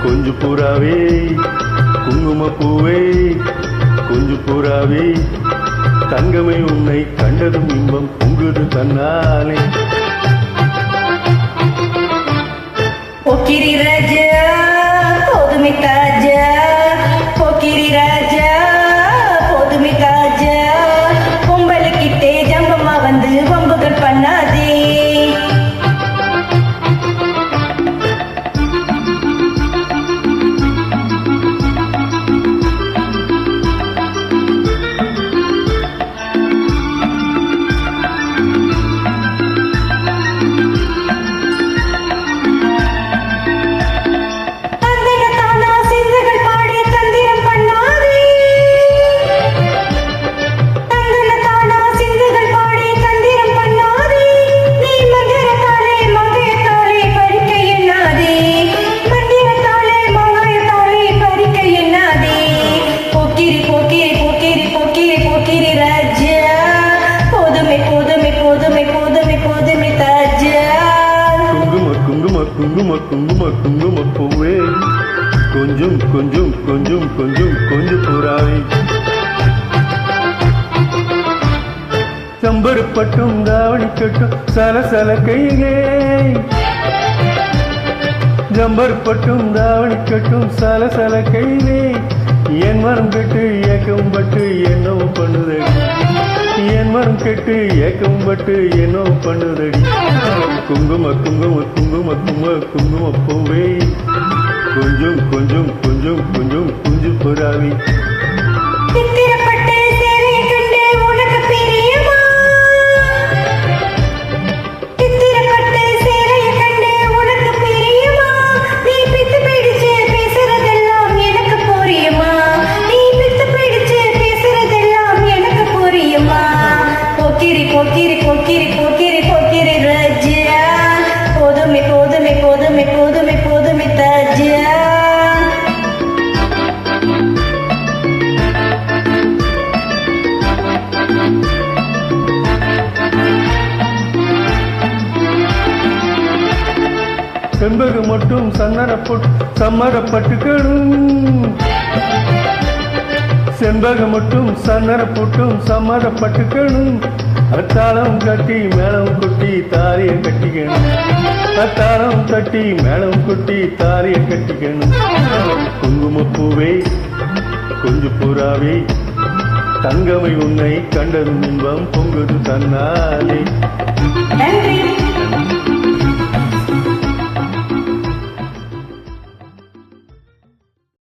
கொஞ்சு புறாவே குங்குமப்பூவே கொஞ்சு புறாவே தங்கமே உன்னை கண்டதும் இன்பம் பொங்குது தன்னாலே. போக்கிரி ராஜா போதுமை தாஜா போக்கிரி ராஜா போதுமை தாஜா பொம்பளைக்கிட்டே ஜம்பம்மா வந்து வம்புகள் பண்ணாதே. குங்கும குங்கும குங்குமப்பூவே கொஞ்சம் கொஞ்சம் கொஞ்சம் கொஞ்சம் கொஞ்சு புறாவே சம்பருப்பட்டும் தாவணிக்கட்டும் சலசல கையிலே ஜம்பருப்பட்டும் தாவணிக்கட்டும் சலசல கையிலே என் மரம் கெட்டு ஏக்கம் பட்டு என்னவோ பண்ணுதடி என் மரம் கெட்டு ஏக்கம் பட்டு என்னவோ பண்ணுதடி. குங்கும குங்கும குங்கும குங்கும குங்குமப்பூவே கொஞ்சம் கொஞ்சம் கொஞ்சம் கொஞ்சம் குஞ்சு புறாவே போக்கிரி போக்கிரி போக்கிரி போக்கிரி ராஜா போதுமை போதுமை போதுமை போதுமை போதுமை தாஜா. செம்பகு மட்டும் சம்மரப்பட்டுக்கணும் செம்பகு மட்டும் சன்னரப்பட்டும் சம்மரப்பட்டுக்கணும். அத்தாளம் கட்டி மேளம் கொட்டி தாலிய கட்டிக்கணும் அத்தாளம் கட்டி மேளம் கொட்டி தாலிய கட்டிக்கணும். குங்குமப்பூவே கொஞ்சு புறாவே தங்கமை உன்னை கண்டதும் இன்பம் பொங்குது தன்னாலே. நன்றி.